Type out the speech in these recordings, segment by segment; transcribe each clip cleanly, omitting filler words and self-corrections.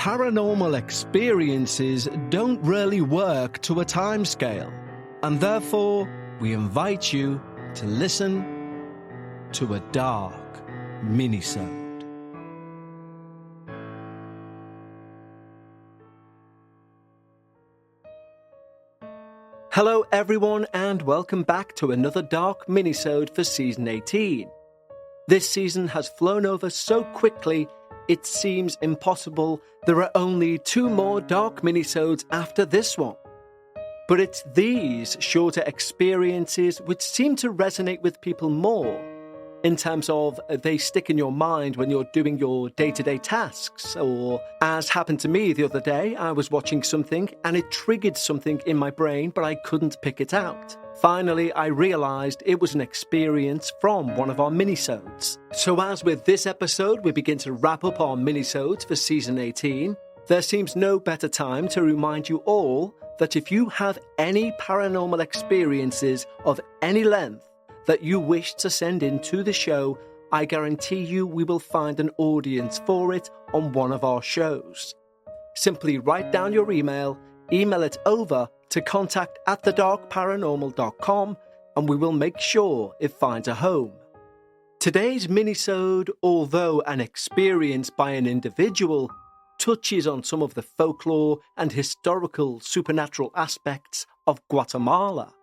Paranormal experiences don't really work to a timescale, and therefore we invite you to listen to a dark minisode. Hello everyone, and welcome back to another dark minisode for Season 18. This season has flown over so quickly, it seems impossible there are only 2 more dark minisodes after this one. But it's these shorter experiences which seem to resonate with people more, in terms of they stick in your mind when you're doing your day-to-day tasks, or as happened to me the other day, I was watching something and it triggered something in my brain but I couldn't pick it out. Finally, I realised it was an experience from one of our minisodes. So as with this episode, we begin to wrap up our minisodes for Season 18, there seems no better time to remind you all that if you have any paranormal experiences of any length that you wish to send in to the show, I guarantee you we will find an audience for it on one of our shows. Simply write down your email it over to contact@thedarkparanormal.com, and we will make sure it finds a home. Today's minisode, although an experience by an individual, touches on some of the folklore and historical supernatural aspects of Guatemala.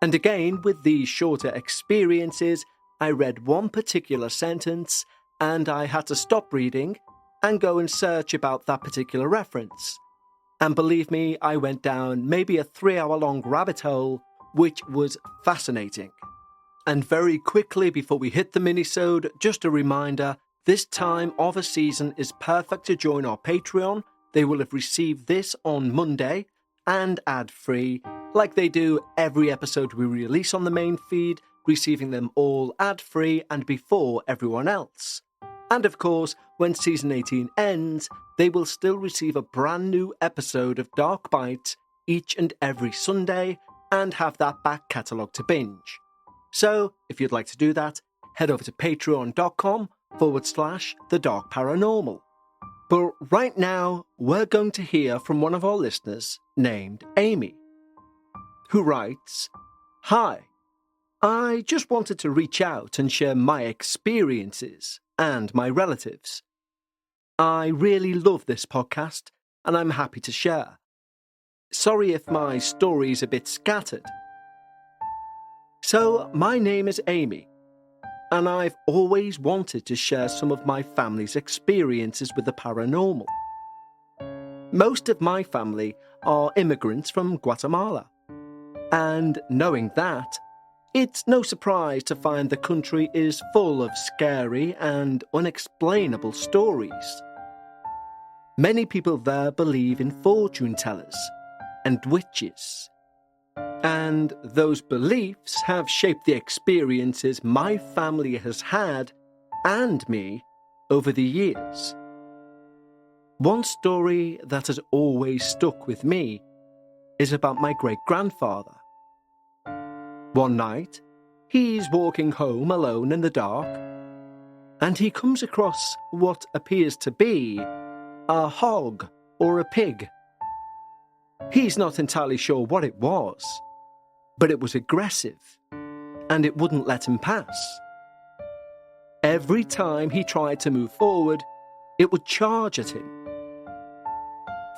And again, with these shorter experiences, I read one particular sentence and I had to stop reading and go and search about that particular reference. And believe me, I went down maybe a 3-hour-long rabbit hole, which was fascinating. And very quickly before we hit the minisode, just a reminder, this time of a season is perfect to join our Patreon. They will have received this on Monday and ad-free, like they do every episode we release on the main feed, receiving them all ad-free and before everyone else. And of course, when Season 18 ends, they will still receive a brand new episode of Dark Bites each and every Sunday and have that back catalogue to binge. So, if you'd like to do that, head over to patreon.com/thedarkparanormal. But right now, we're going to hear from one of our listeners named Amy, who writes, "Hi, I just wanted to reach out and share my experiences and my relatives. I really love this podcast and I'm happy to share. Sorry if my story's a bit scattered. So, my name is Amy, and I've always wanted to share some of my family's experiences with the paranormal. Most of my family are immigrants from Guatemala, and knowing that, it's no surprise to find the country is full of scary and unexplainable stories. Many people there believe in fortune tellers and witches, and those beliefs have shaped the experiences my family has had, and me, over the years. One story that has always stuck with me is about my great-grandfather. One night, he's walking home alone in the dark, and he comes across what appears to be a hog or a pig. He's not entirely sure what it was, but it was aggressive, and it wouldn't let him pass. Every time he tried to move forward, it would charge at him.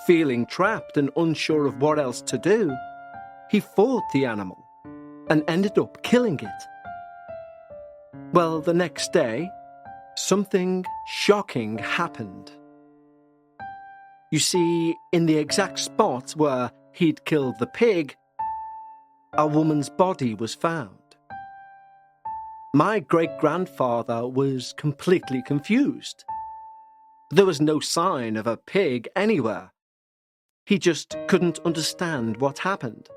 Feeling trapped and unsure of what else to do, he fought the animal and ended up killing it. Well, the next day, something shocking happened. You see, in the exact spot where he'd killed the pig, a woman's body was found. My great-grandfather was completely confused. There was no sign of a pig anywhere. He just couldn't understand what happened.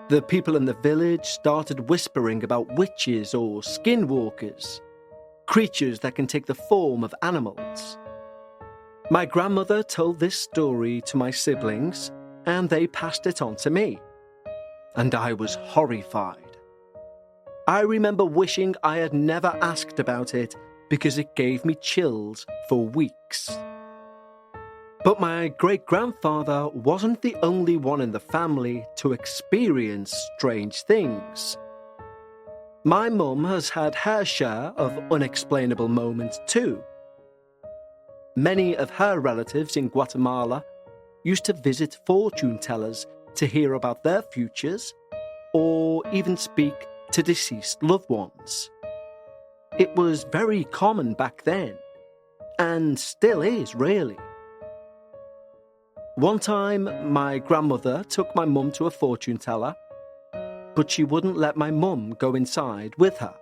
The people in the village started whispering about witches or skinwalkers, creatures that can take the form of animals. My grandmother told this story to my siblings, and they passed it on to me. And I was horrified. I remember wishing I had never asked about it because it gave me chills for weeks. But my great-grandfather wasn't the only one in the family to experience strange things. My mum has had her share of unexplainable moments too. Many of her relatives in Guatemala used to visit fortune tellers to hear about their futures or even speak to deceased loved ones. It was very common back then, and still is, really. One time, my grandmother took my mum to a fortune teller, but she wouldn't let my mum go inside with her.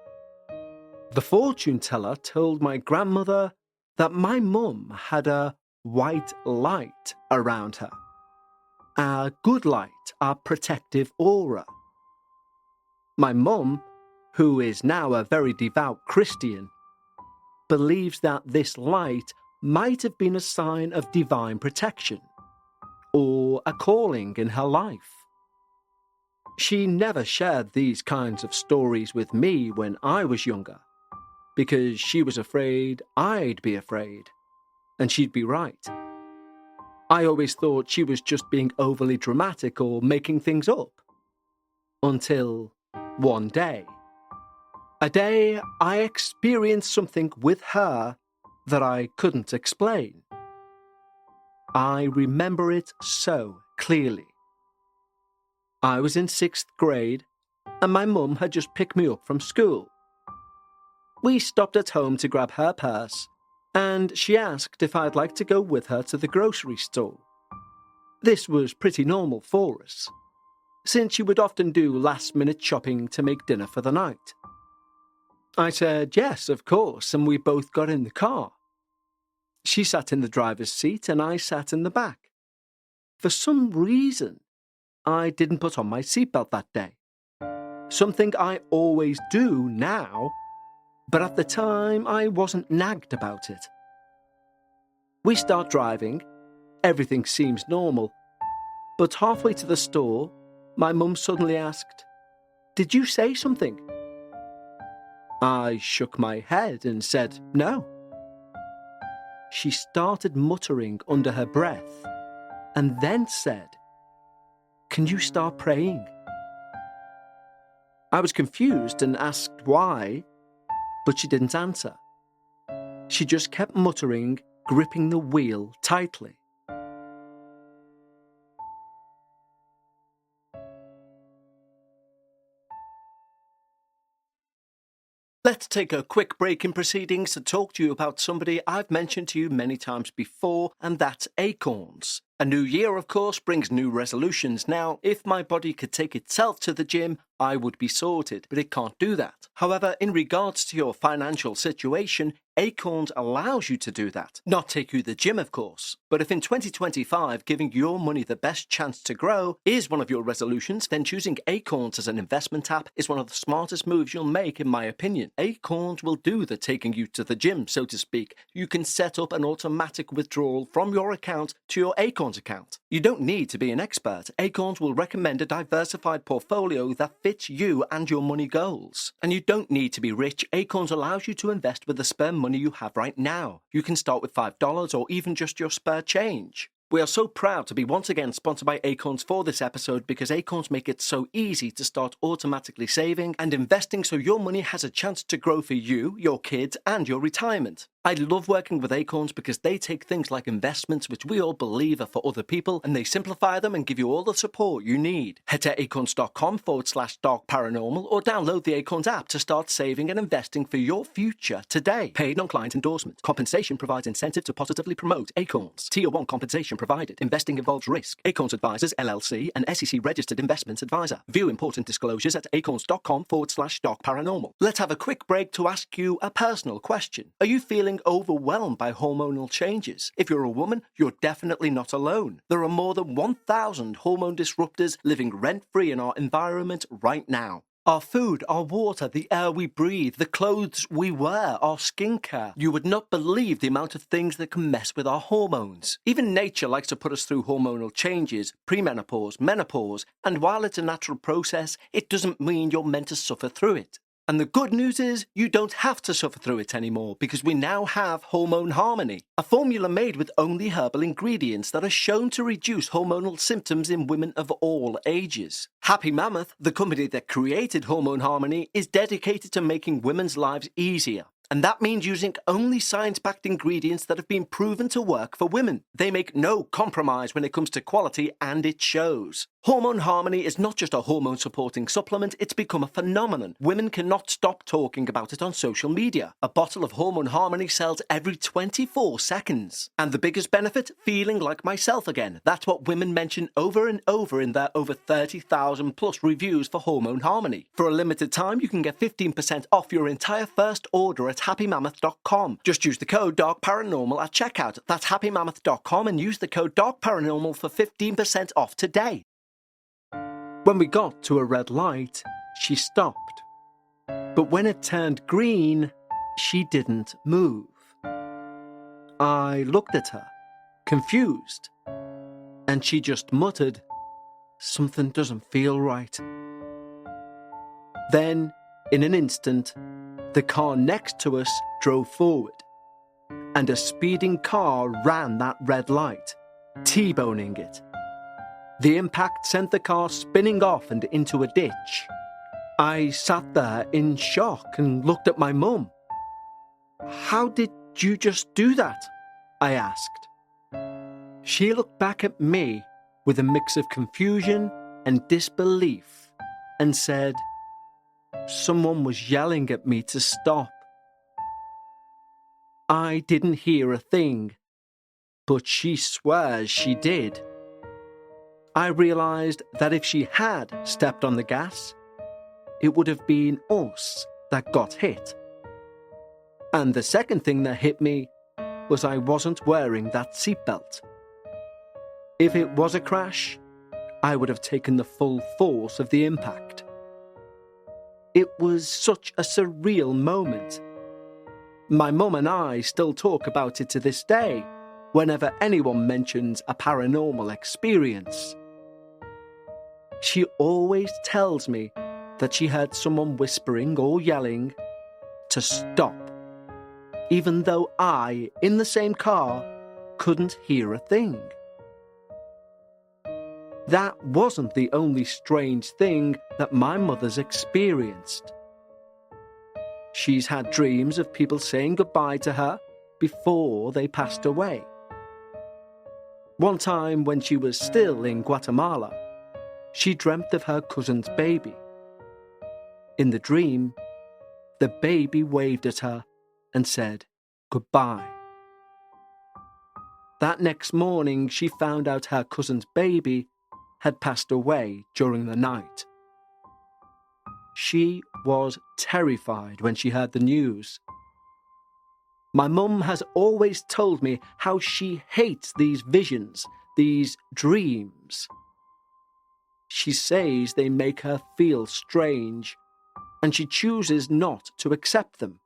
The fortune teller told my grandmother that my mum had a white light around her, a good light, a protective aura. My mum, who is now a very devout Christian, believes that this light might have been a sign of divine protection or a calling in her life. She never shared these kinds of stories with me when I was younger, because she was afraid I'd be afraid, and she'd be right. I always thought she was just being overly dramatic or making things up. Until one day. A day I experienced something with her that I couldn't explain. I remember it so clearly. I was in 6th grade, and my mum had just picked me up from school. We stopped at home to grab her purse, and she asked if I'd like to go with her to the grocery store. This was pretty normal for us, since she would often do last-minute shopping to make dinner for the night. I said yes, of course, and we both got in the car. She sat in the driver's seat and I sat in the back. For some reason, I didn't put on my seatbelt that day. Something I always do now, but at the time I wasn't nagged about it. We start driving, everything seems normal, but halfway to the store, my mum suddenly asked, "Did you say something?" I shook my head and said no. She started muttering under her breath and then said, "Can you start praying?" I was confused and asked why, but she didn't answer. She just kept muttering, gripping the wheel tightly. Let's take a quick break in proceedings to talk to you about somebody I've mentioned to you many times before, and that's acorns. A new year, of course, brings new resolutions. Now, if my body could take itself to the gym, I would be sorted, but it can't do that. However, in regards to your financial situation, Acorns allows you to do that. Not take you to the gym, of course, but if in 2025 giving your money the best chance to grow is one of your resolutions, then choosing Acorns as an investment app is one of the smartest moves you'll make, in my opinion. Acorns will do the taking you to the gym, so to speak. You can set up an automatic withdrawal from your account to your Acorns account. You don't need to be an expert. Acorns will recommend a diversified portfolio that fits you and your money goals. And you don't need to be rich. Acorns allows you to invest with the spare money you have right now. You can start with $5 or even just your spare change. We are so proud to be once again sponsored by Acorns for this episode, because Acorns make it so easy to start automatically saving and investing so your money has a chance to grow for you, your kids, and your retirement. I love working with Acorns because they take things like investments, which we all believe are for other people, and they simplify them and give you all the support you need. Head to acorns.com/darkparanormal or download the Acorns app to start saving and investing for your future today. Paid non-client endorsement. Compensation provides incentive to positively promote Acorns. Tier 1 compensation provided. Investing involves risk. Acorns Advisors, LLC, an SEC registered investment advisor. View important disclosures at acorns.com/darkparanormal. Let's have a quick break to ask you a personal question. Are you feeling overwhelmed by hormonal changes? If you're a woman, you're definitely not alone. There are more than 1,000 hormone disruptors living rent-free in our environment right now. Our food, our water, the air we breathe, the clothes we wear, our skincare. You would not believe the amount of things that can mess with our hormones. Even nature likes to put us through hormonal changes, premenopause, menopause, and while it's a natural process, it doesn't mean you're meant to suffer through it. And the good news is you don't have to suffer through it anymore because we now have Hormone Harmony, a formula made with only herbal ingredients that are shown to reduce hormonal symptoms in women of all ages. Happy Mammoth, the company that created Hormone Harmony, is dedicated to making women's lives easier. And that means using only science-backed ingredients that have been proven to work for women. They make no compromise when it comes to quality, and it shows. Hormone Harmony is not just a hormone-supporting supplement, it's become a phenomenon. Women cannot stop talking about it on social media. A bottle of Hormone Harmony sells every 24 seconds. And the biggest benefit? Feeling like myself again. That's what women mention over and over in their over 30,000 plus reviews for Hormone Harmony. For a limited time, you can get 15% off your entire first order at happymammoth.com. Just use the code DARKParanormal at checkout. That's happymammoth.com and use the code DARKParanormal for 15% off today. When we got to a red light, she stopped. But when it turned green, she didn't move. I looked at her, confused, and she just muttered, "Something doesn't feel right." Then, in an instant, the car next to us drove forward, and a speeding car ran that red light, T-boning it. The impact sent the car spinning off and into a ditch. I sat there in shock and looked at my mum. "How did you just do that?" I asked. She looked back at me with a mix of confusion and disbelief and said, "Someone was yelling at me to stop." I didn't hear a thing, but she swears she did. I realised that if she had stepped on the gas, it would have been us that got hit. And the second thing that hit me was I wasn't wearing that seatbelt. If it was a crash, I would have taken the full force of the impact. It was such a surreal moment. My mum and I still talk about it to this day, whenever anyone mentions a paranormal experience. She always tells me that she heard someone whispering or yelling to stop, even though I, in the same car, couldn't hear a thing. That wasn't the only strange thing that my mother's experienced. She's had dreams of people saying goodbye to her before they passed away. One time when she was still in Guatemala, she dreamt of her cousin's baby. In the dream, the baby waved at her and said goodbye. That next morning, she found out her cousin's baby had passed away during the night. She was terrified when she heard the news. My mum has always told me how she hates these visions, these dreams. She says they make her feel strange, and she chooses not to accept them.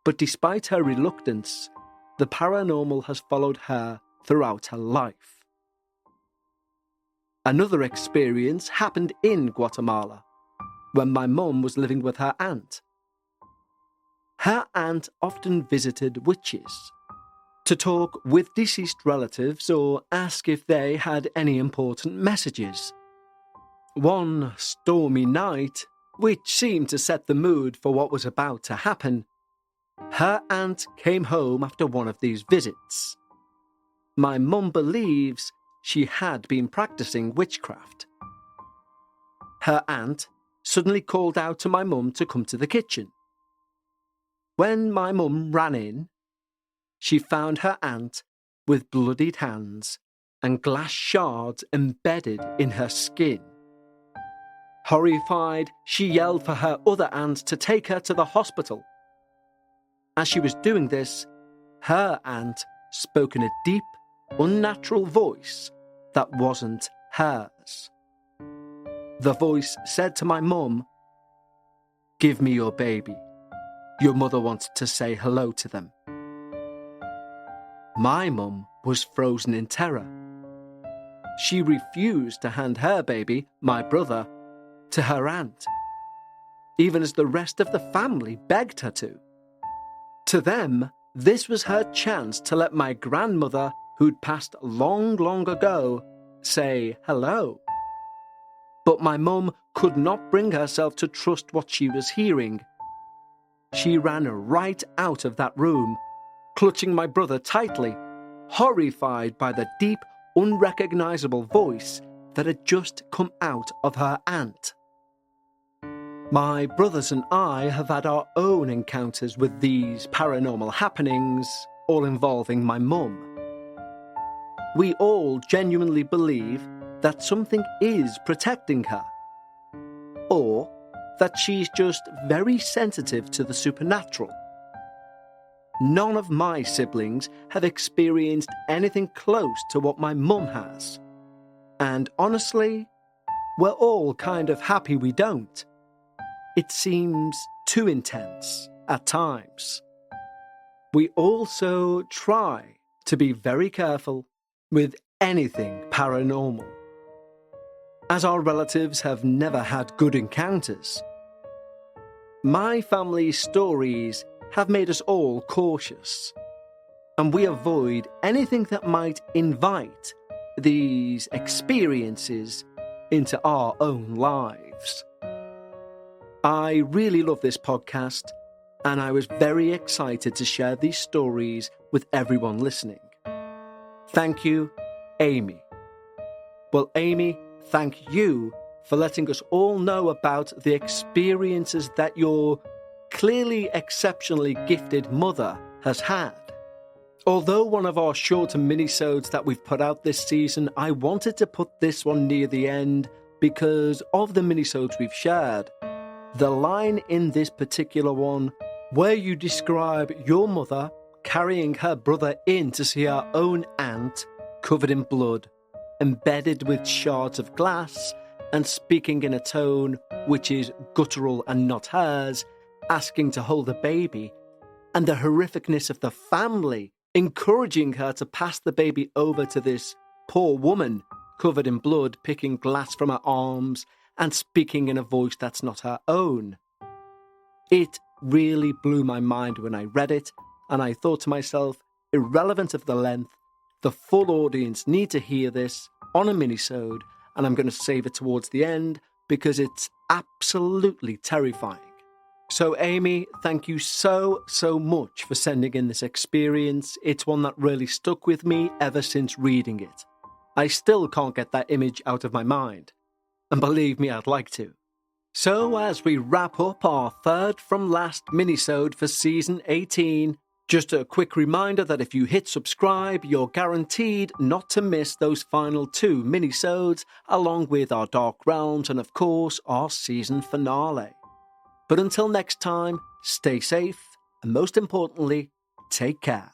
But despite her reluctance, the paranormal has followed her throughout her life. Another experience happened in Guatemala, when my mum was living with her aunt. Her aunt often visited witches to talk with deceased relatives or ask if they had any important messages. One stormy night, which seemed to set the mood for what was about to happen, her aunt came home after one of these visits. My mum believes she had been practicing witchcraft. Her aunt suddenly called out to my mum to come to the kitchen. When my mum ran in, she found her aunt with bloodied hands and glass shards embedded in her skin. Horrified, she yelled for her other aunt to take her to the hospital. As she was doing this, her aunt spoke in a deep, unnatural voice that wasn't hers. The voice said to my mum, "Give me your baby. Your mother wants to say hello to them." My mum was frozen in terror. She refused to hand her baby, my brother, to her aunt. even as the rest of the family begged her to. To them, this was her chance to let my grandmother, who'd passed long, long ago, say hello. But my mum could not bring herself to trust what she was hearing. She ran right out of that room, clutching my brother tightly, horrified by the deep, unrecognizable voice that had just come out of her aunt. My brothers and I have had our own encounters with these paranormal happenings, all involving my mum. We all genuinely believe that something is protecting her, or that she's just very sensitive to the supernatural. None of my siblings have experienced anything close to what my mum has, and honestly, we're all kind of happy we don't. It seems too intense at times. We also try to be very careful with anything paranormal, as our relatives have never had good encounters. My family's stories have made us all cautious, and we avoid anything that might invite these experiences into our own lives. I really love this podcast, and I was very excited to share these stories with everyone listening. Thank you, Amy. Well, Amy, thank you for letting us all know about the experiences that your clearly exceptionally gifted mother has had. Although one of our shorter minisodes that we've put out this season, I wanted to put this one near the end because of the minisodes we've shared. The line in this particular one, where you describe your mother carrying her brother in to see her own aunt covered in blood, embedded with shards of glass, and speaking in a tone which is guttural and not hers, asking to hold the baby, and the horrificness of the family encouraging her to pass the baby over to this poor woman covered in blood, picking glass from her arms and speaking in a voice that's not her own. It really blew my mind when I read it, and I thought to myself, irrelevant of the length, the full audience need to hear this on a minisode, and I'm going to save it towards the end because it's absolutely terrifying. So Amy, thank you so much for sending in this experience. It's one that really stuck with me ever since reading it. I still can't get that image out of my mind. And believe me, I'd like to. So as we wrap up our third from last minisode for season 18, just a quick reminder that if you hit subscribe, you're guaranteed not to miss those final 2 minisodes, along with our Dark Realms and of course our season finale. But until next time, stay safe and most importantly, take care.